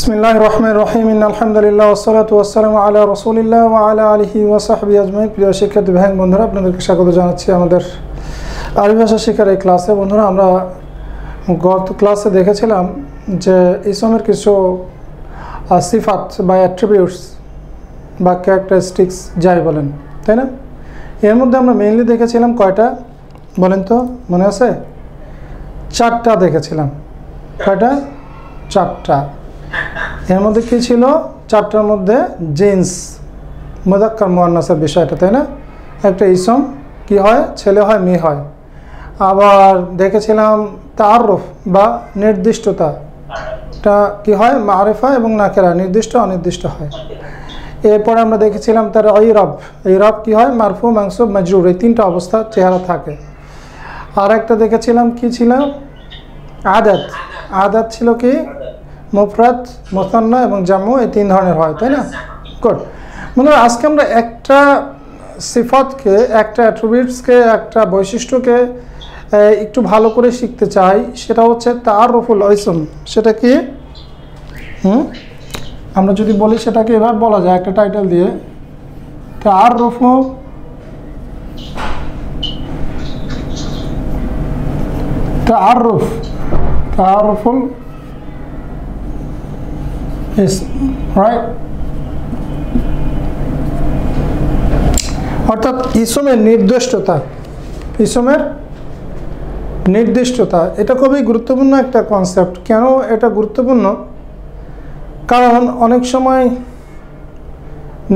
बिस्मिल्लाहिर्रहमानिर्रहीम अल्हम्दुलिल्लाह वस्सलातु वस्सालामु आला रसूलिल्लाह व आला आलिहि व साहबिहि आजमाइन। প্রিয় শিক্ষার্থী ভাই বন্ধুরা, আপনাদেরকে স্বাগত জানাচ্ছি আমাদের আরবি ভাষা শেখার এই ক্লাসে। বন্ধুরা, আমরা গত ক্লাসে দেখেছিলাম যে ইসমের কিছু সিফাত বা অ্যাট্রিবিউটস বা ক্যারেক্টারিস্টিক্স যাই বলেন, তাই না? এর মধ্যে আমরা মেইনলি দেখেছিলাম কয়টা বলেন তো, মনে আছে? চারটা দেখেছিলাম। কয়টা? চারটা। এর মধ্যে কী ছিল? চারটার মধ্যে জিন্স মুযাক্কার মুআন্নাসের বিষয়টা, তাই না? একটা ইসম কি হয়, ছেলে হয় মেয়ে হয়। আবার দেখেছিলাম তাআরুফ বা নির্দিষ্টতা, এটা কি হয়, মারিফা এবং নাকেরা, নির্দিষ্ট অনির্দিষ্ট হয়। এরপরে আমরা দেখেছিলাম তার ইরাব। ইরাব কি হয়, মারফু মানসুব মাজরুর, এই তিনটা অবস্থা চেহারা থাকে। আর একটা দেখেছিলাম কি ছিল, আদাত। আদাত ছিল কি, মুফরাদ, মুসান্না এবং জামু, এই তিন ধরনের হয়, তাই না? গুড। বন্ধুরা, আজকে আমরা একটা সিফাতকে, একটা অ্যাট্রিবিউটসকে, একটা বৈশিষ্ট্যকে একটু ভালো করে শিখতে চাই। সেটা হচ্ছে তাআরুফুল ইসম। সেটা কি? আমরা যদি বলি সেটাকে এভাবে বলা যায় একটা টাইটেল দিয়ে, তাআরুফুল রাইট, অর্থাৎ ইসমের নির্দিষ্টতা। ইসমের নির্দিষ্টতা এটা খুবই গুরুত্বপূর্ণ একটা কনসেপ্ট। কেন এটা গুরুত্বপূর্ণ? কারণ অনেক সময়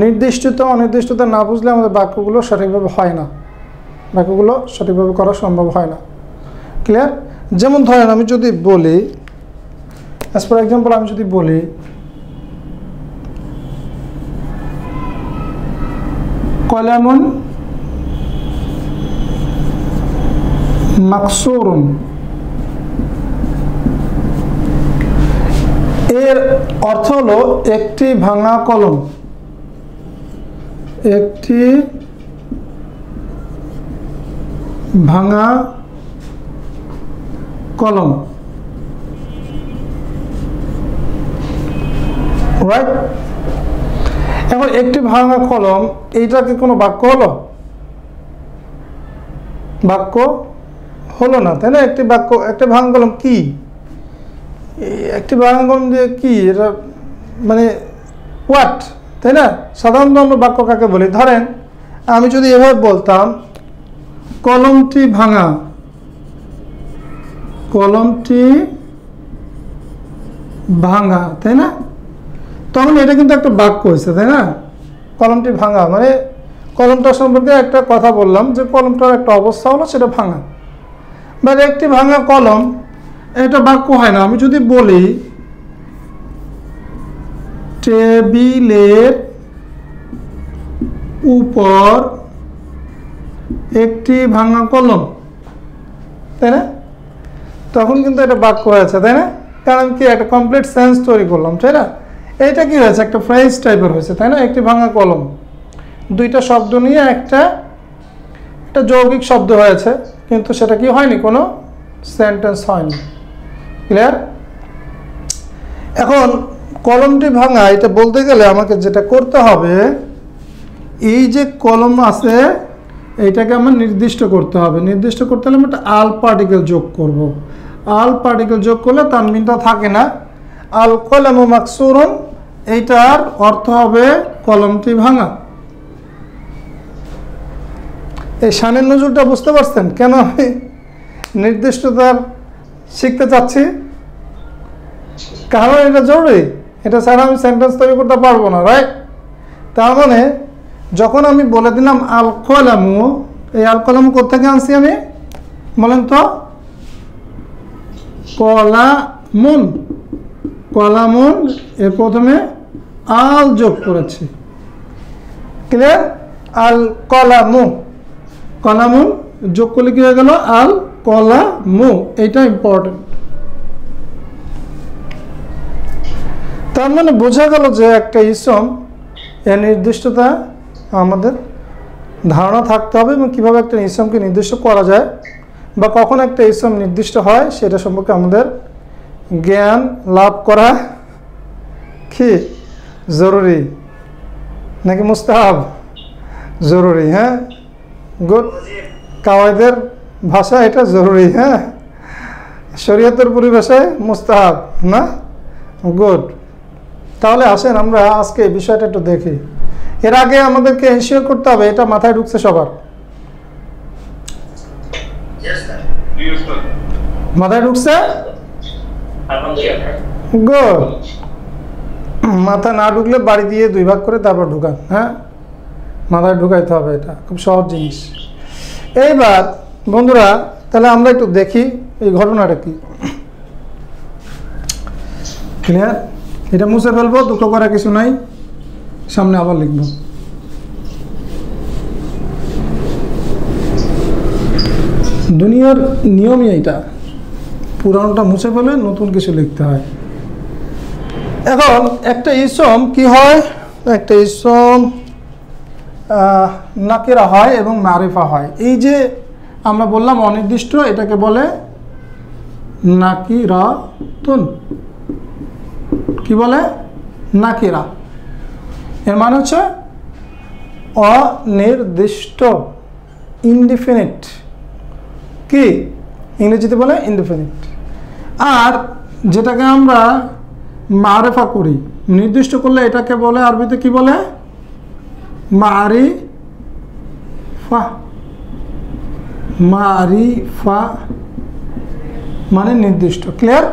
নির্দিষ্টতা অনির্দিষ্টতা না বুঝলে আমাদের বাক্যগুলো সঠিকভাবে হয় না, বাক্যগুলো সঠিকভাবে করা সম্ভব হয় না। ক্লিয়ার? যেমন ধরেন আমি যদি বলি, অ্যাজ ফর এক্সাম্পল, আমি যদি বলি কলামুন মাকসুরুন, এর অর্থ হলো একটি ভাঙা কলম। একটি ভাঙা কলম, রাইট? এখন একটি ভাঙা কলম, এইটা কি কোনো বাক্য হলো? বাক্য হলো না, তাই না? একটি বাক্য, একটা ভাঙা কলম কি? একটি ভাঙা কলম দিয়ে কি, এটা মানে হোয়াট, তাই না? সাধারণত আমরা বাক্য কাকে বলি? ধরেন আমি যদি এভাবে বলতাম কলমটি ভাঙা, কলমটি ভাঙা, তাই না? তখন এটা কিন্তু একটা বাক্য হয়েছে, তাই না? কলমটি ভাঙা মানে কলমটা সম্পর্কে একটা কথা বললাম যে কলমটার একটা অবস্থা হলো সেটা ভাঙা। বাট একটি ভাঙা কলম, এটা বাক্য হয় না। আমি যদি বলি টেবিলের উপর একটি ভাঙা কলম, তাই না? তখন কিন্তু এটা বাক্য হয়েছে, তাই না? কারণ কি, একটা কমপ্লিট সেন্স তৈরি করলাম, তাই না? এইটা কি হয়েছে, একটা ফ্রেজ টাইপের হয়েছে, তাই না? একটি ভাঙা কলম, দুইটা শব্দ নিয়ে একটা যৌগিক শব্দ হয়েছে, কিন্তু সেটা কি হয়নি, কোনো সেন্টেন্স হয়নি। ক্লিয়ার? এখন কলমটি ভাঙা এটা বলতে গেলে আমাকে যেটা করতে হবে, এই যে কলম আছে এইটাকে আমার নির্দিষ্ট করতে হবে। নির্দিষ্ট করতে হলে আমি একটা আল পার্টিকেল যোগ করব। আল পার্টিকেল যোগ করলে তানবিনটা থাকে না। আল কলামু মাকসুরুন, এইটার অর্থ হবে কলমটি ভাঙা। এই শানের নজরুলটা বুঝতে পারছেন কেন আমি নির্দিষ্টতার শিখতে চাচ্ছি? কারণ এটা জরুরি, এটা ছাড়া আমি সেন্টেন্স তৈরি করতে পারবো না, রাইট? তার মানে যখন আমি বলে দিলাম আল কলামু, এই আল কলামু কোত্থেকে আনছি আমি বলেন তো? কলামুন, কলামুন এর প্রথমে আল যোগ করেছি। ক্লিয়ার? আল কলামু, কলামুন যোগ করলে কি হয়ে গেল? আল কলামু। এইটা ইম্পর্টেন্ট। তার মানে বোঝা গেল যে একটা ইসম, এর নির্দিষ্টতা আমাদের ধারণা থাকতে হবে এবং কীভাবে একটা ইসমকে নির্দিষ্ট করা যায় বা কখন একটা ইসম নির্দিষ্ট হয় সেটা সম্পর্কে আমাদের জ্ঞান লাভ করা কি জরুরি নাকি মুস্তাহাব? জরুরি। হ্যাঁ, গুড। কাওয়াইদের ভাষা এটা জরুরি। হ্যাঁ, শরীয়তের পরিভাষায় মুস্তাহাব না? গুড। তাহলে আসেন আমরা আজকে এই বিষয়টা একটু দেখি। এর আগে আমাদেরকে এনশিওর করতে হবে এটা মাথায় ঢুকছে সবার। মাথায় ঢুকছে? গুড। মাথা না ঢুকলে বাড়ি দিয়ে 2 ভাগ করে তারপর ঢুকান। হ্যাঁ, মাথায় ঢুকাইতে হবে, এটা খুব সহজ জিনিস। এইবার বন্ধুরা তাহলে আমরা একটু দেখি এই ঘটনাটা কি। ক্লিয়ার? এটা মুছে ফেলবো, দুঃখ করার কিছু নাই, সামনে আবার লিখব। দুনিয়ার নিয়মই এইটা, পুরানোটা মুছে ফেলে নতুন কিছু লিখতে হয়। এখন একটা ইসম কি হয়? একটা ইসম নাকিরা হয় এবং মারিফা হয়। এই যে আমরা বললাম অনির্দিষ্ট, এটাকে বলে নাকিরাতুন। কি বলে? নাকিরা। এর মানে হচ্ছে অনির্দিষ্ট, ইনডিফিনিট। কি ইংরেজিতে বলে? ইনডিফিনিট। আর যেটাকে আমরা মারিফা করি, নির্দিষ্ট করলে এটাকে বলে আরবিতে কি বলে? মারিফা। মারিফা মানে নির্দিষ্ট। ক্লিয়ার?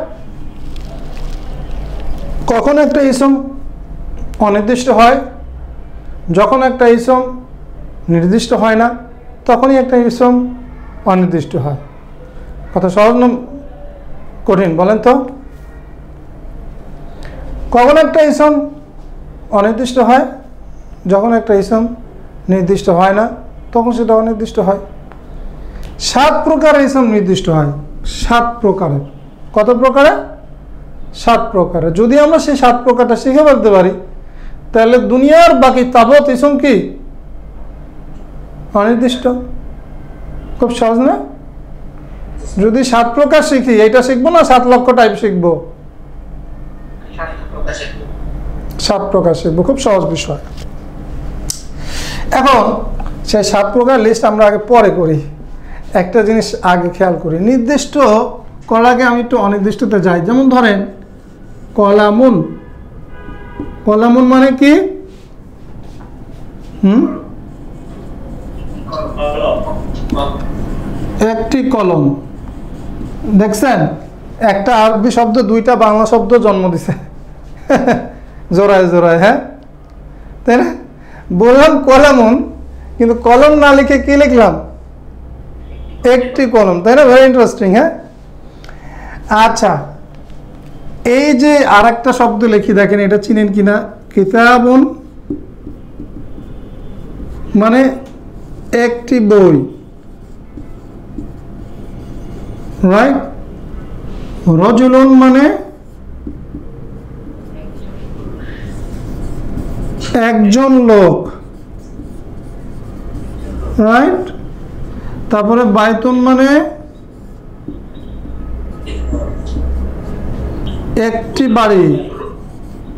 কখন একটা ইসম অনির্দিষ্ট হয়? যখন একটা ইসম নির্দিষ্ট হয় না, তখনই একটা ইসম অনির্দিষ্ট হয়। কথা সহজ না কঠিন বলেন তো? কখন একটা ইসম অনির্দিষ্ট হয়? যখন একটা ইসম নির্দিষ্ট হয় না, তখন সেটা অনির্দিষ্ট হয়। 7 প্রকারের ইসম নির্দিষ্ট হয়। 7 প্রকারের। কত প্রকারের? 7 প্রকারের। যদি আমরা সেই 7 প্রকারটা শিখে ফেলতে পারি, তাহলে দুনিয়ার বাকি তাবৎ ইসম কি অনির্দিষ্ট। খুব সহজ না? যদি 7 প্রকার শিখি, এইটা শিখবো না 7 লক্ষ টাইপ শিখবো? 7 প্রকার শিখবো। খুব সহজ বিষয়। এখন সেই 7 প্রকার লিস্ট আমরা আগে পরে করি। একটা জিনিস আগে খেয়াল করি, নির্দিষ্ট করার আগে আমি একটু অনির্দিষ্টতে যাই। যেমন ধরেন কলামুন। কলামুন মানে কি? একটি কলম। দেখছেন, একটা আরবি শব্দ 2টা বাংলা শব্দ জন্ম দিছে জোড়ায় জোড়ায়। হ্যাঁ, তাই না? বললাম কলামুন, কিন্তু কলম না লিখে কি লিখলাম? একটি কলম। তাই না? Very interesting. হ্যাঁ, আচ্ছা, এই যে আর একটা শব্দ লিখি, দেখেন এটা চিনেন কিনা? কিতাবুন মানে একটি বই। রাইট? রজুলুন মানে একজন লোক। রাইট? তারপরে বাইতুন মানে একটি বাড়ি।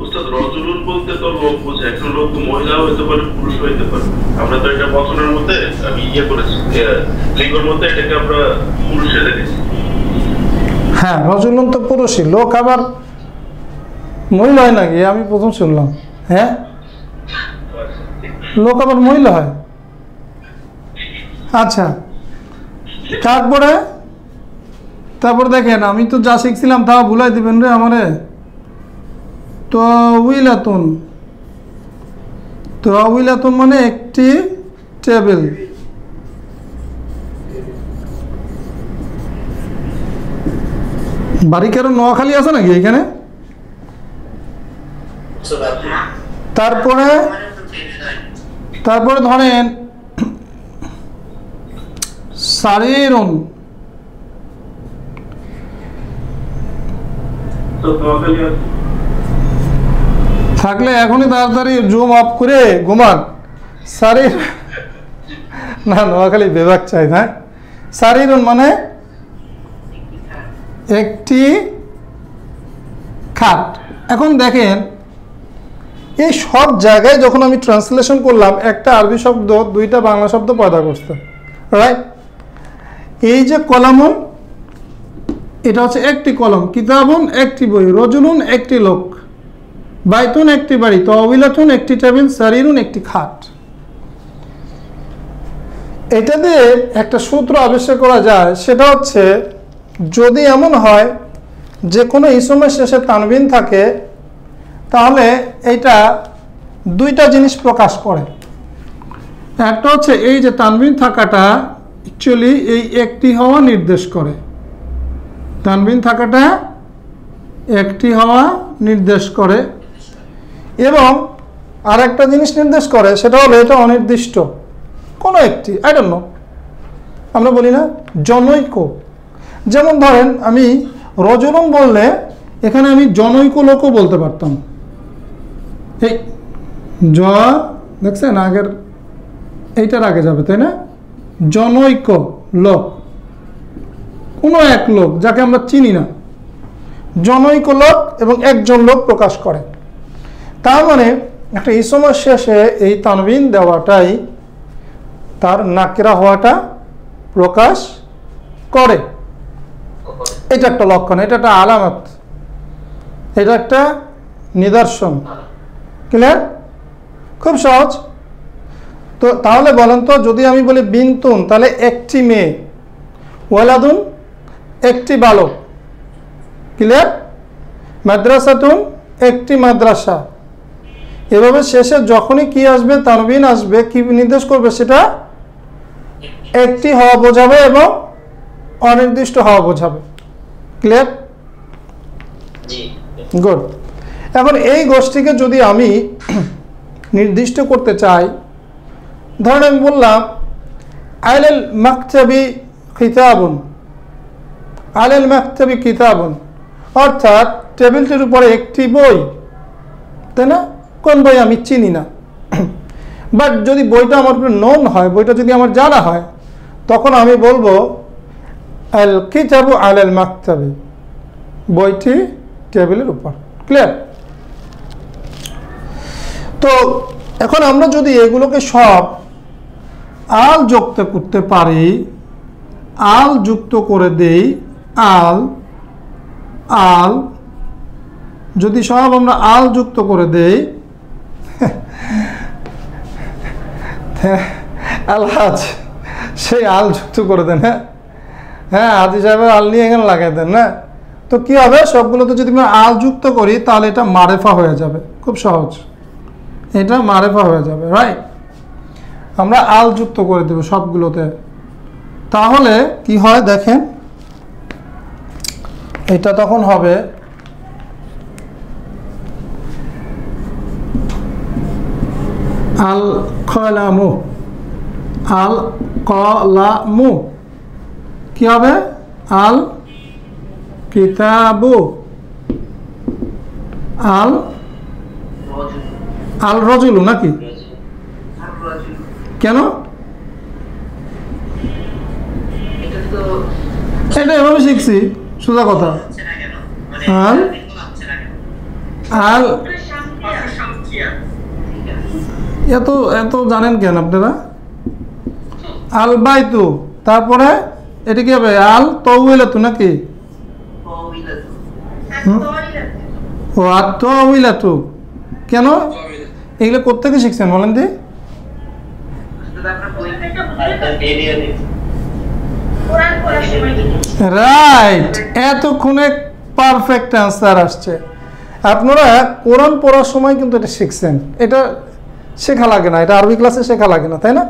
উস্তাদ, রজুলুন বলতে তো লোক বোঝায়, একটা লোক মহিলা হইতে পারে, পুরুষ হইতে পারে। আমরা তো এটা বচনের মধ্যে আমি করেছি, লিঙ্গের মধ্যে এটাকে আমরা পুরুষে দেখেছি। হ্যাঁ, রজুলুন তো পুরুষই। লোক আবার মহিলা হয় নাকি? আমি প্রথম শুনলাম। হ্যাঁ, লোক আবার মহিলা হয়? আচ্ছা, তারপরে দেখেন, আমি তো যা শিখছিলাম তা ভুলাই দিবেন রে আমারে। তউইলাতুন। তউইলাতুন মানে একটি টেবিল। বাড়ি কারো নোয়াখালী আছে নাকি এখানে? তারপরে ধরেন সারিরুন। থাকলে এখনই তাড়াতাড়ি জুম অফ করে ঘুমান। সারির না, নোয়াখালী বিভাগ চাই না। সারিরুন মানে একটি খাট। এখন দেখেন এই সব জায়গায় যখন আমি ট্রান্সলেশন করলাম একটা আরবি শব্দ দুইটা বাংলা শব্দ পয়দা করছে, রাইট? এই যে কলামুন, এটা হচ্ছে একটি কলম, কিতাবুন একটি বই, রজুলুন একটি লোক, বাইতুন একটি বাড়ি, তাওবিলাতুন একটি টেবিল, সারিরুন একটি খাট। এটা দিয়ে একটা সূত্র আবিষ্কার করা যায়, সেটা হচ্ছে যদি এমন হয় যে কোনো ইসমের শেষে তানবিন থাকে তাহলে এটা দুইটা জিনিস প্রকাশ করে। একটা হচ্ছে এই যে তানবিন থাকাটা অ্যাকচুয়ালি এই একটি হওয়া নির্দেশ করে, তানবিন থাকাটা একটি হওয়া নির্দেশ করে, এবং আর একটা জিনিস নির্দেশ করে সেটা হলো এটা অনির্দিষ্ট কোনো একটি, আই ডোন্ট নো, আমরা বলি না জনৈক। যেমন ধরেন আমি রজুলুন বললে এখানে আমি জনৈক লোকও বলতে পারতাম। এই জ দেখছেন আগের এইটার আগে যাবে, তাই না? জনৈক লোক, কোনো এক লোক যাকে আমরা চিনি না, জনৈক লোক এবং একজন লোক প্রকাশ করে। তার মানে একটা ইসমের শেষে এই তানবিন দেওয়াটাই তার নাকিরা হওয়াটা প্রকাশ করে। এটা একটা লক্ষণ, এটা একটা আলামত, এটা একটা নিদর্শন। ক্লিয়ার? খুব সহজ। তো তাহলে বলেন তো, যদি আমি বলি বিনতুন তাহলে একটি মেয়ে, ওয়ালাদুন একটি বালক, ক্লিয়ার? মাদ্রাসাতুন একটি মাদ্রাসা। এভাবে শেষে যখনই কি আসবে, তানবিন আসবে, কি নির্দেশ করবে? সেটা একটি হওয়া বোঝাবে এবং অনির্দিষ্ট হওয়া বোঝাবে। ক্লিয়ার? গুড। এখন এই গোষ্ঠীকে যদি আমি নির্দিষ্ট করতে চাই, ধরেন আমি বললাম আলাল মাকতাবি কিতাবুন, আলাল মাকতাবি কিতাবুন, অর্থাৎ টেবিলটির উপরে একটি বই, তাই না? কোন বই আমি চিনি না, বাট যদি বইটা আমার উপরে নোন হয়, বইটা যদি আমার জানা হয়, তখন আমি বলবো আল কিতাবু আলাল মাকতাবি, বইটি টেবিলের উপর। ক্লিয়ার? তো এখন আমরা যদি এগুলোকে সব আল যুক্ত করতে পারি, আল যুক্ত করে দেই, আল আল যদি সব আমরা আল যুক্ত করে দেই, আলহাজ সেই আল যুক্ত করে দেন, হ্যাঁ হ্যাঁ, হাজি সাহেবের আল নিয়ে এখানে লাগাই দেন না, তো কি হবে? সবগুলোতে যদি আমরা আল যুক্ত করি তাহলে এটা মারেফা হয়ে যাবে। খুব সহজ, এটা মারেফা হয়ে যাবে, রাইট? আমরা আল যুক্ত করে দেব সবগুলোতে, তাহলে কি হয় দেখেন, এটা তখন হবে আল কলামু, আল কলামু, কি হবে? আল কিতাবু, আল আল রজুলু, নাকি? কেন এটা এভাবে শিখছি, সোজা কথা। আল আল এত এত জানেন কেন আপনারা? আল বাইতু, তারপরে এটা কি হবে? আল তাওইলাতু, নাকি? ও আত-তাওইলাতু, কেন এগুলো কোত্থেকে শিখছেন বলেন দি? রাইট, এতক্ষণে পারফেক্ট অ্যান্সার আসছে। আপনারা কোরআন পড়ার সময় কিন্তু এটা শিখছেন, এটা শেখা লাগে না, এটা আরবি ক্লাসে শেখা লাগে না, তাই না?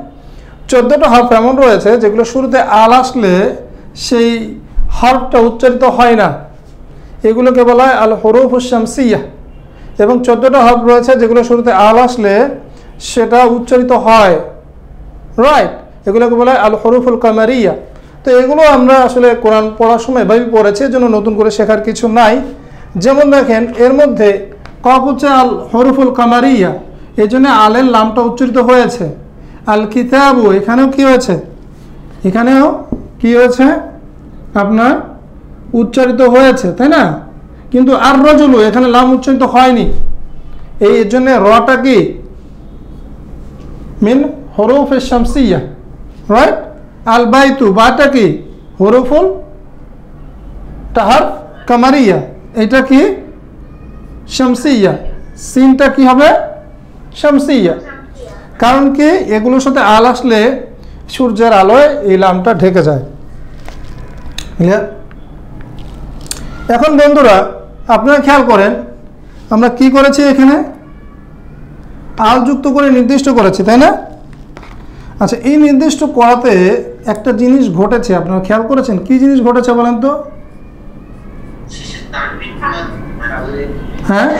14টা হরফ এমন রয়েছে যেগুলো শুরুতে আল আসলে সেই হরফটা উচ্চারিত হয় না, এগুলোকে বলা হয় আল হুরুফুশ শামসিয়া। এবং 14টা হরফ রয়েছে যেগুলো শুরুতে আল আসলে সেটা উচ্চারিত হয়, রাইট? এগুলোকে বলা হয় আল হুরুফুল কামারিয়া। তো এগুলো আমরা আসলে কোরআন পড়ার সময় এভাবেই পড়েছি, এজন্য নতুন করে শেখার কিছু নাই। যেমন দেখেন এর মধ্যে কফ হচ্ছে আল হুরুফুল কামারিয়া, এই জন্য আলের লামটা উচ্চারিত হয়েছে। আল কিতাবু, এখানেও কি হয়েছে? এখানেও কি হয়েছে? আপনার উচ্চারিত হয়েছে, তাই না? কিন্তু আর রজুলু, এখানে লাম উচ্চারিত হয়নি, এই জন্য রটা কি মিন হরফে শামসিয়া, রাইট। আল বাইতু বাটা কি হরফুল তাহার কামারিয়া, এটা কি শামসিয়া, সিনটা কি হবে শামসিয়া। কারণ কি এগুলোর সাথে আল আসলে সূর্যের আলোয় এই লামটা ঢেকে যায়। এখন বন্ধুরা আপনারা খেয়াল করেন আমরা কি করেছি, এখানে আল যুক্ত করে নির্দিষ্ট করেছি, তাই না? আচ্ছা, এই নির্দিষ্ট করাতে একটা জিনিস ঘটেছে, আপনারা খেয়াল করেছেন? কি জিনিস ঘটেছে বলেন তো? হ্যাঁ,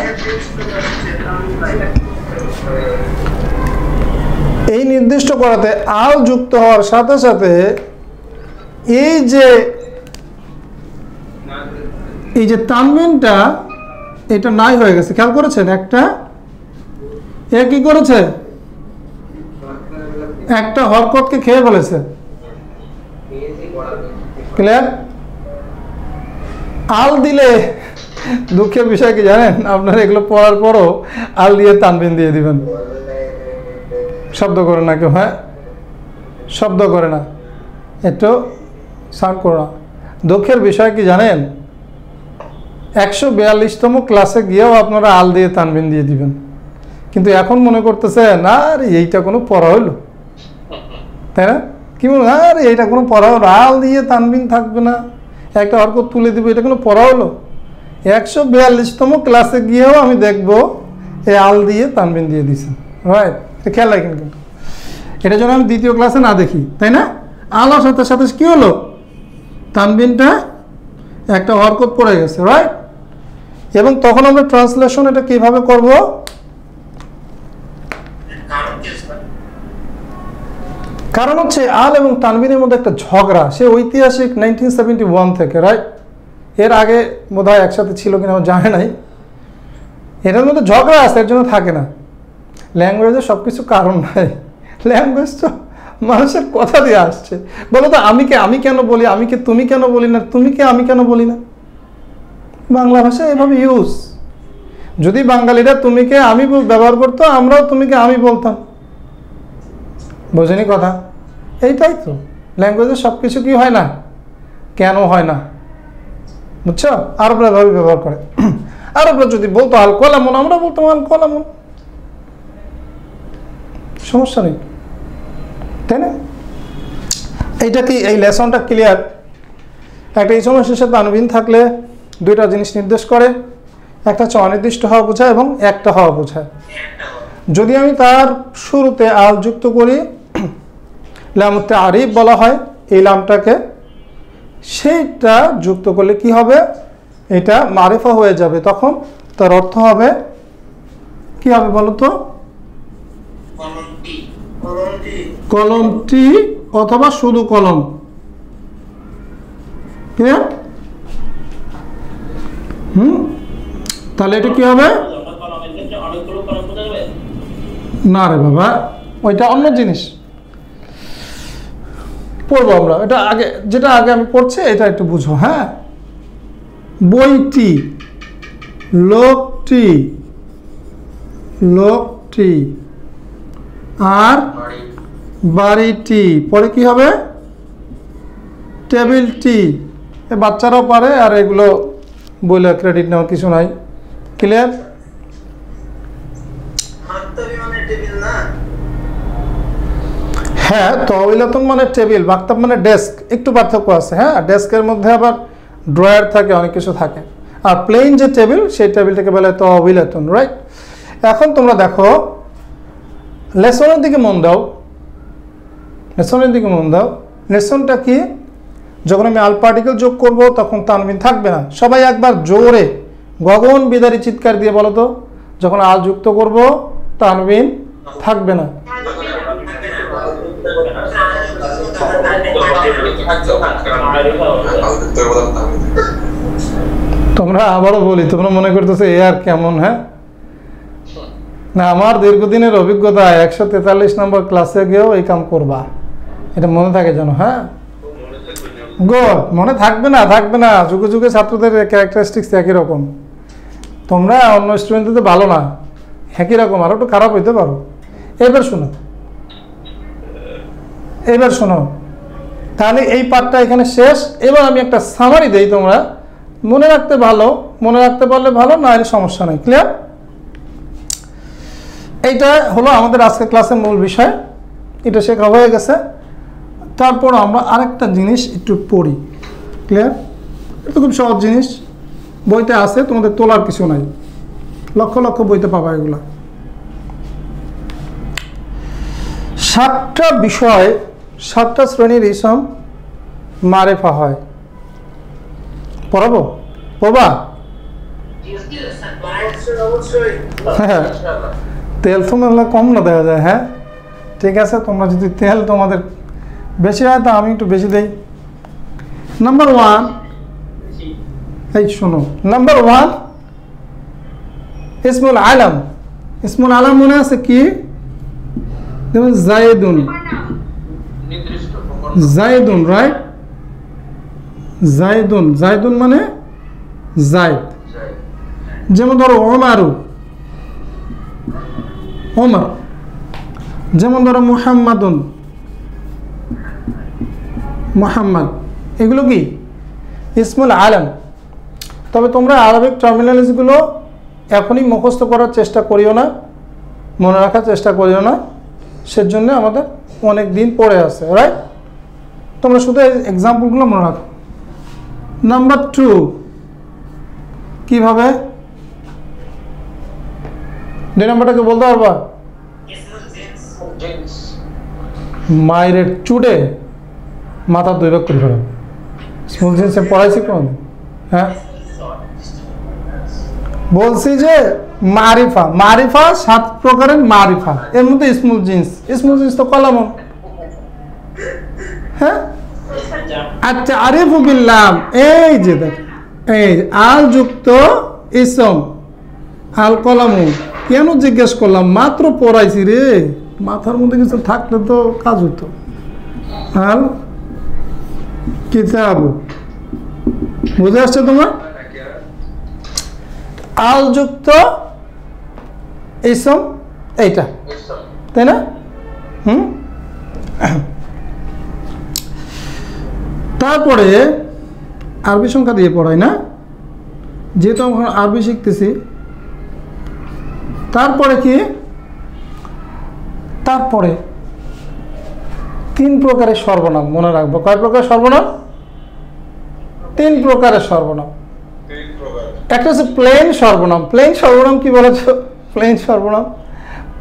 এই নির্দিষ্ট করাতে আল যুক্ত হওয়ার সাথে সাথে এই যে তানবিনটা এটা নাই হয়ে গেছে, খেয়াল করেছেন? একটা এ কি করেছে, একটা হরকতকে খেয়ে ফেলেছে। ক্লিয়ার? আল দিলে দুঃখের বিষয় কি জানেন, আপনারা এগুলো পড়ার পরও আল দিয়ে তানবিন দিয়ে দিবেন। শব্দ করে না কেউ, হ্যাঁ শব্দ করে না, একটু সাউন্ড করো না। দুঃখের বিষয় কি জানেন, 142তম ক্লাসে গিয়েও আপনারা আল দিয়ে তানবিন দিয়ে দিবেন, কিন্তু এখন মনে করতেছে না আরে এইটা কোনো পড়া হলো, তাই না? কি বলবো, আরে এইটা কোনো পড়া হলো, আল দিয়ে তানবিন থাকবে না, একটা হরকত তুলে দিব, এটা কোনো পড়া হলো? 142তম ক্লাসে গিয়েও আমি দেখবো এই আল দিয়ে তানবিন দিয়ে দিছেন, রাইট? খেয়াল রাখেন, কিন্তু এটা যেন আমি দ্বিতীয় ক্লাসে না দেখি, তাই না? আলোর সাথে সাথে কি হলো, তানবিনটা একটা হরকত পড়ে গেছে, রাইট? এবং তখন আমরা ট্রান্সলেশন এটা কিভাবে করব, কারণ হচ্ছে আল এবং তানবিনের মধ্যে একটা ঝগড়া, সে ঐতিহাসিক 1971 থেকে, রাইট? এর আগে বোধহয় একসাথে ছিল কিনা আমার জানা নাই। এটার মধ্যে ঝগড়া আছে, এর জন্য থাকে না। ল্যাঙ্গুয়েজে সব কিছু কারণ নাই, ল্যাঙ্গুয়েজ তো মানুষের কথা দিয়ে আসছে। বলো তো আমি কেন বলি, আমি কে তুমি কেন বলি না, তুমি কে আমি কেন বলি না? বাংলা ভাষা এভাবে ইউজ। যদি বাঙালিরা তুমি কে আমি ব্যবহার করতো, আমরাও তুমি কে আমি বলতাম। বোঝেনি কথা? এইটাই তো ল্যাঙ্গুয়েজে সব কিছু কি হয় না, কেন হয় না, বুঝছো? আরবরা এভাবে ব্যবহার করে। আরবরা যদি বলতো আল কলামুন, আমরা বলতাম আল কলামুন, সমস্যা নেই, তাই না? এইটা কি এই লেসনটা ক্লিয়ার? একটা এই সময় শেষে তানবিন থাকলে দুইটা জিনিস নির্দেশ করে, একটা হচ্ছে অনির্দিষ্ট হওয়া বোঝায় এবং একটা হওয়া বোঝায়। যদি আমি তার শুরুতে আল যুক্ত করি, লামুত তারিফ বলা হয় এই লামটাকে, সেইটা যুক্ত করলে কি হবে, এটা মারিফা হয়ে যাবে, তখন তার অর্থ হবে কি হবে বলো তো, কলমটি অথবা শুধু কলম। ক্লিয়ার? তাহলে এটা কি হবে, না রে বাবা ওইটা অন্য জিনিস পড়বো আমরা, এটা আগে যেটা আগে আমি পড়ছি এটা একটু বুঝো। হ্যাঁ, বইটি, লোকটি, লোকটি, আর বাড়িটি, পরে কি হবে টেবিলটি। বাচ্চারাও পারে, আর এগুলো বলে ক্রেডিট নেওয়ার কিছু নাই। ক্লিয়ার? হ্যাঁ, তহবিলাতুন মানে টেবিল, মাকতাব মানে ডেস্ক, একটু পার্থক্য আছে। হ্যাঁ, ডেস্কের মধ্যে আবার ড্রয়ার থাকে, অনেক কিছু থাকে, আর প্লেন যে টেবিল সেই টেবিলটাকে বলে তহবিলাতুন, রাইট? এখন তোমরা দেখো লেসনের দিকে মন দাও, লেসনের দিকে মন দাও। লেসনটা কি, যখন আমি আল পার্টিকেল যোগ করব তখন তানবিন থাকবে না। সবাই একবার জোরে গগন বিদারী চিৎকার দিয়ে বলো তো, যখন আল যুক্ত করব তানবিন থাকবে না। তোমরা আবারও বলি, তোমরা মনে করতেছো এ আর কেমন? হ্যাঁ না, আমার দীর্ঘদিনের অভিজ্ঞতা, 143 নম্বর ক্লাসে গিয়েও এই কাম করবা, এটা মনে থাকে যেন। হ্যাঁ গুড, মনে থাকবে না, থাকবে না। যুগে যুগে ছাত্রদের ক্যারেক্টারিস্টিক্স একই রকম। তোমরা অন্য স্টুডেন্টদের ভালো না, একই রকম, আরও একটু খারাপ হইতে পারো। এবার শোনো, তাহলে এই পার্টটা এখানে শেষ। এবার আমি একটা সামারি দেই, তোমরা মনে রাখতে পারলে ভালো, না হলে সমস্যা নেই। ক্লিয়ার? এইটা হলো আমাদের আজকের ক্লাসের মূল বিষয়, এটা শেখা হয়ে গেছে। তারপর আমরা আরেকটা জিনিস একটু পড়ি। ক্লিয়ার? এটা খুব সহজ জিনিস, বইতে আছে, তোমাদের তোলার কিছু নাই, লক্ষ লক্ষ বইতে পাবা এগুলো। 7টা বিষয়, 7টা শ্রেণীর ইসম মারেফা হয়। পড়বা? হ্যাঁ, তেল তোমার কম না দেওয়া যায়। হ্যাঁ ঠিক আছে, তোমরা যদি তেল তোমাদের বেশি হয় তা আমি একটু বেশি দেই। নাম্বার 1, এই শোনো, নাম্বার 1 ইসমুল আলম। ইসমুল আলম মনে আছে কি? যেমন জায়েদুন, রাইট? জায়েদুন মানে জায়েদ। যেমন ধরো ওমর। যেমন ধরো মুহাম্মদ, এগুলো কি ইসমুল আলম। তবে তোমরা আরবিক টার্মিনোলজিগুলো এখনই মুখস্থ করার চেষ্টা করিও না, মনে রাখার চেষ্টা করিও না, সেজন্য আমাদের অনেক দিন পড়ে আছে, রাইট? তোমরা শুধু এক্সাম্পলগুলো মনে রাখো। নাম্বার 2 কিভাবে? 2 নম্বরটাকে বলতে পারবা? মায়ের চুটে মাথা 2 ভাগ করে ফেলো। স্মল জিন্সে পড়াইছি কোন? হ্যাঁ বলছি যে মারিফা 7 প্রকারের মারিফা, এর মধ্যে স্মল জিন্স তো কলাম। হ্যাঁ আচ্ছা, আরিফু বিল্লাহ, এই যে দেখ, এই আল যুক্ত ইসম আল কলামু। কেন জিজ্ঞেস করলাম? মাত্র পড়াইছি রে, মাথার মধ্যে কিছু থাকলে তো কাজ হতো। আল কিতাবু, বুঝে আসছে তোমার? আল যুক্ত ইসম এইটা, তাই না? তারপরে আরবি সংখ্যা দিয়ে পড়াই না, যেহেতু আমরা আরবি শিখতেছি। তারপরে কি? তারপরে 3 প্রকারের সর্বনাম মনে রাখবো। কয় প্রকার সর্বনাম? 3 প্রকারের সর্বনাম। একটা হচ্ছে প্লেন সর্বনাম। প্লেন সর্বনাম কি বলেছ?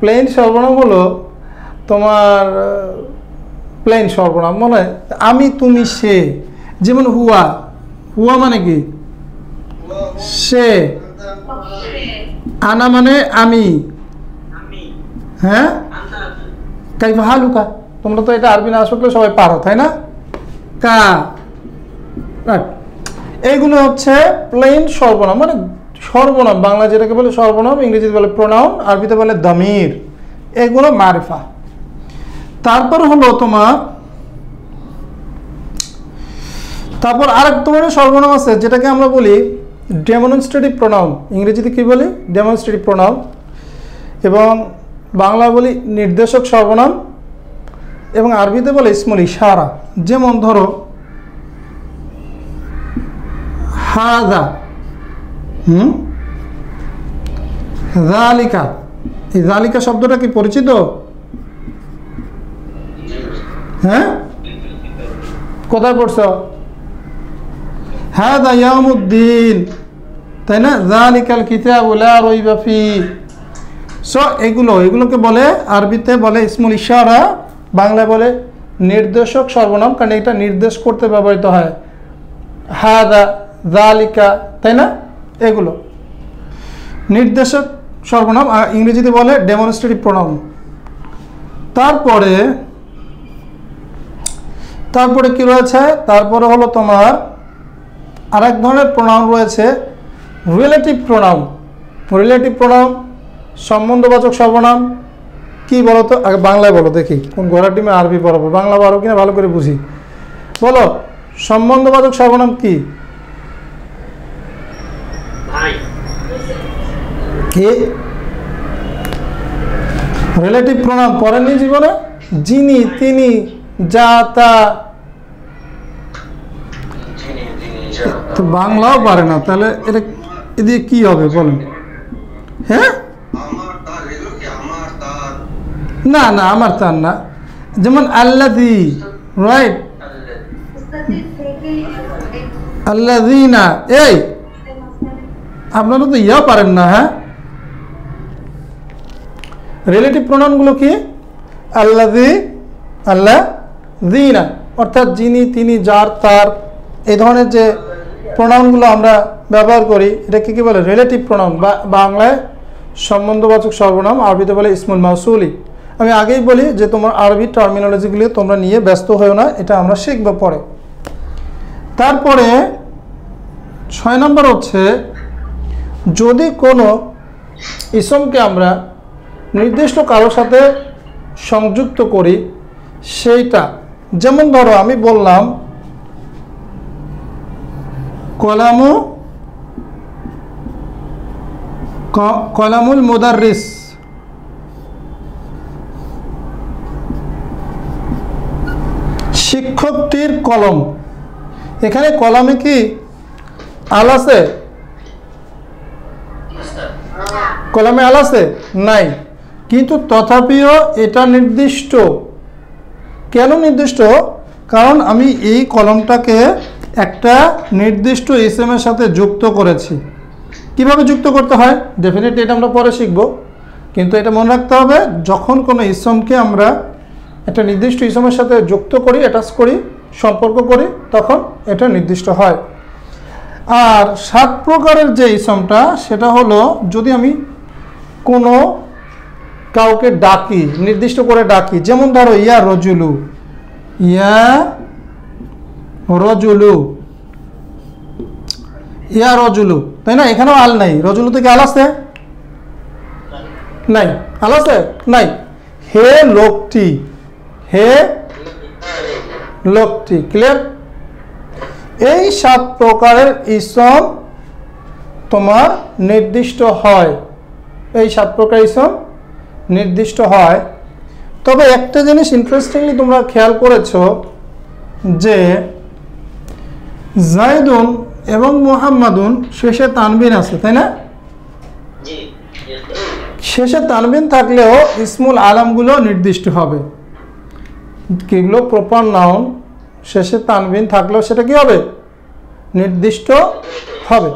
প্লেন সর্বনাম হলো তোমার প্লেন সর্বনাম, মনে হয় আমি, তুমি, সে। যেমন হুয়া মানে কি? সে। আনা মানে আমি। হ্যাঁ, কাইফা হালুকা, তোমরা তো এটা আরবি না আসলে সবাই পারো, তাই না? কা, এইগুলো হচ্ছে প্লেন সর্বনাম, মানে সর্বনাম। বাংলা যেটাকে বলে সর্বনাম, ইংরেজিতে বলে প্রোনাউন, আরবিতে বলে দামির। এগুলো মারিফা। তারপর হলো তোমার, তারপর আরেক ধরনের সর্বনাম আছে যেটাকে আমরা বলি ডেমনস্ট্রেটিভ প্রোনাউন। ইংরেজিতে কি বলি? Demonstrative pronoun. এবং বাংলা বলি নির্দেশক সর্বনাম, এবং আরবিতে বলে ইসমুল ইশারা। যেমন ধরো হাদা, যালিকা। এই যালিকা শব্দটা কি পরিচিত? হ্যাঁ, কোথায় পড়ছো? হাদা ইয়াউমুদ্দিন, তাই না? যালিকাল কিতাবু লা রাইবা ফি। সো এগুলোকে বলে আরবিতে বলে ইসমুল ইশারা, বাংলায় বলে নির্দেশক সর্বনাম, কারণ এটা নির্দেশ করতে ব্যবহৃত হয়। হাদা, যালিকা, তাই না? এগুলো নির্দেশক সর্বনাম, ইংরেজিতে বলে ডেমনস্ট্রেটিভ প্রোনাউন। তারপরে কি রয়েছে? তারপরে হলো তোমার আরেক ধরনের প্রোনাউন রয়েছে রিলেটিভ প্রোনাউন। সম্বন্ধবাচক সর্বনাম কি বলো তো? আগে বাংলায় বলো দেখি, কোন ঘোড়ার টিমে আরবি পড়াবো, বাংলা পারো কিনা ভালো করে বুঝি। বলো সম্বন্ধবাচক সর্বনাম কি? কি রিলেটিভ প্রোনাউন পড়েননি জীবনে? যিনি, তিনি, যা, তা। তো বাংলাও পারে না, তাহলে এটা এদিকে কি হবে বলেন? হ্যাঁ, না না, আমার তার না। যেমন আল্লাযী, রাইট, আল্লাযীনা। এই আপনারা তো ইয়া পারেন না। হ্যাঁ, রিলেটিভ প্রোনাউনগুলো কি? আল্লাযী, আল্লাযীনা, অর্থাৎ যিনি, তিনি, যার, তার, এই ধরনের যে প্রোনাউনগুলো আমরা ব্যবহার করি এটাকে কি বলে? রিলেটিভ প্রোনাউন, বা বাংলায় সম্বন্ধবাচক সর্বনাম, আরবিতে বলে ইসমুল মাউসুলি। আমি আগেই বলি যে তোমার আরবি টার্মিনোলজিগুলি তোমরা নিয়ে ব্যস্ত হয়েও না, এটা আমরা শিখব পরে। তারপরে 6 নম্বর হচ্ছে, যদি কোনো ইসমকে আমরা নির্দিষ্ট কারোর সাথে সংযুক্ত করি সেইটা, যেমন ধরো আমি বললাম কলামুল মুদাররিস, শিক্ষকটির কলম। এখানে কলমে কি আল আছে? কলমে আল আছে? নাই। কিন্তু তথাপিও এটা নির্দিষ্ট। কেন নির্দিষ্ট? কারণ আমি এই কলমটাকে একটা নির্দিষ্ট ইসমের সাথে যুক্ত করেছি। কিভাবে যুক্ত করতে হয় ডেফিনেটলি এটা আমরা পরে শিখব, কিন্তু এটা মনে রাখতে হবে, যখন কোনো ইসমকে আমরা একটা নির্দিষ্ট ইসমের সাথে যুক্ত করি, অ্যাটাচ করি, সম্পর্ক করি, তখন এটা নির্দিষ্ট হয়। আর 7 প্রকারের যে ইসমটা, সেটা হলো যদি আমি কোনো কাউকে ডাকি, নির্দিষ্ট করে ডাকি, যেমন ধরো ইয়া রজুলু, ইয়া রজুলু, ইয়া রজুলু, তাই না? এখানেও আল নাই। রজুলু থেকে আল আছে? নাই। আল আছে? নাই। হে লোকটি, হে লোকটি। ক্লিয়ার? এই 7 প্রকারের ইসম তোমার নির্দিষ্ট হয়। এই 7 প্রকার ইসম নির্দিষ্ট হয়। তবে একটা জিনিস ইন্টারেস্টিংলি তোমরা খেয়াল করেছো যে জাইদুন এবং মুহাম্মাদুন শেষে তানবিন আছে, তাই না? শেষে তানবিন থাকলেও ইসমুল আলামগুলো নির্দিষ্ট হবে। কিগুলো প্রপার নাউন শেষে তানবিন থাকলেও সেটা কি হবে? নির্দিষ্ট হবে।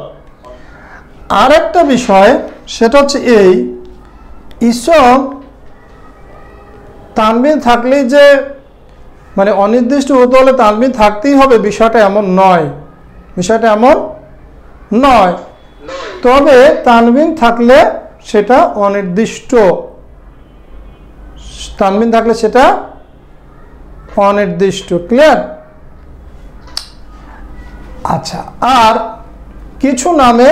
আর একটা বিষয় সেটা হচ্ছে এই ইসম তানবিন থাকলেই যে মানে অনির্দিষ্ট হতে হলে তানবিন থাকতেই হবে বিষয়টা এমন নয়। বিষয়টা এমন নয়। তবে তানবিন থাকলে সেটা অনির্দিষ্ট। তানবিন থাকলে সেটা অনির্দিষ্ট। ক্লিয়ার? আচ্ছা, আর কিছু নামে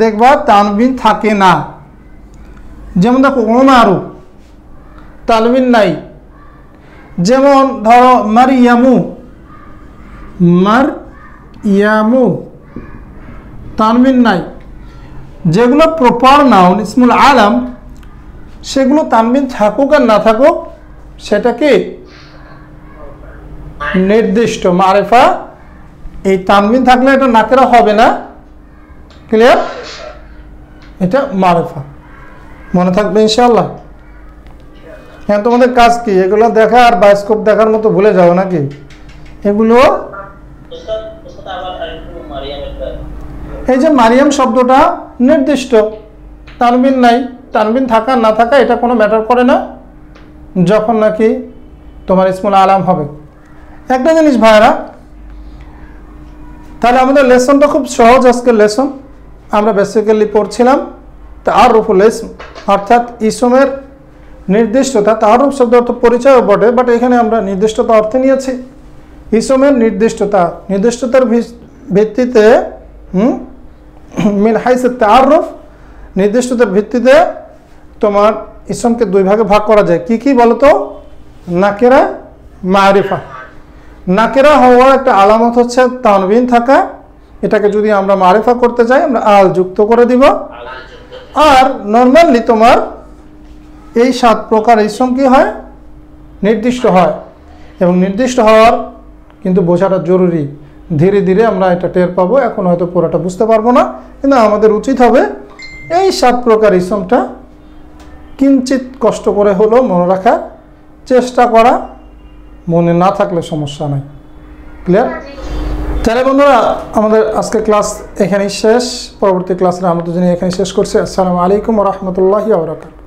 দেখবা তানবিন থাকে না। যেমন দেখো ওমারু, তানবিন নাই। যেমন ধরো মারিয়ামু, মারইয়ামু, তানবিন নাই। যেগুলো প্রপার নাউন ইসমুল আলাম সেগুলো তানবিন থাকুক আর না থাকুক সেটা কি নির্দিষ্ট মারিফা। এই তানবিন থাকলে এটা নাকেরা হবে না। ক্লিয়ার? এটা মারিফা। মনে থাকবে ইনশাআল্লাহ। হ্যাঁ, তোমাদের কাজ কি এগুলো দেখা আর বায়োস্কোপ দেখার মতো ভুলে যাও নাকি? এগুলো এই যে মারিয়াম শব্দটা নির্দিষ্ট, তানবিন নাই। তানবিন থাকা না থাকা এটা কোনো ম্যাটার করে না যখন নাকি তোমার ইসমুল আলাম হবে। একটা জিনিস ভাইরা, তাহলে আমাদের লেসনটা খুব সহজ। আজকের লেসন আমরা বেসিক্যালি পড়ছিলাম তাআরুফুল ইসম, অর্থাৎ ইসমের নির্দিষ্টতা। তাআরুফ শব্দ অর্থ পরিচয় বটে, বাট এখানে আমরা নির্দিষ্টতা অর্থে নিয়েছি ইসমের নির্দিষ্টতা। নির্দিষ্টতার ভিত্তিতে মিন হাইস তাআরুফ, নির্দিষ্টতার ভিত্তিতে তোমার ইসমকে 2 ভাগে ভাগ করা যায়। কি কি বলতো? নাকেরা, মারিফা। নাকেরা হওয়ার একটা আলামত হচ্ছে তানবিন থাকা। এটাকে যদি আমরা মারিফা করতে চাই আমরা আল যুক্ত করে দিব। আর নর্মালি তোমার এই 7 প্রকার ইসম কি হয়, নির্দিষ্ট হয়, এবং নির্দিষ্ট হওয়ার কিন্তু বোঝাটা জরুরি। ধীরে ধীরে আমরা এটা টের পাবো, এখন হয়তো পুরোটা বুঝতে পারবো না, কিন্তু আমাদের উচিত হবে এই 7 প্রকার ইসমটা কিঞ্চিত কষ্ট করে হলেও মনে রাখার চেষ্টা করা, মনে না থাকলে সমস্যা নাই। ক্লিয়ার? তাহলে বন্ধুরা আমাদের আজকের ক্লাস এখানেই শেষ। পরবর্তী ক্লাসে আমরা দুজনে এখানে শেষ করছি। আসসালামু আলাইকুম ওয়া রাহমাতুল্লাহি ওয়া বারাকাতুহু।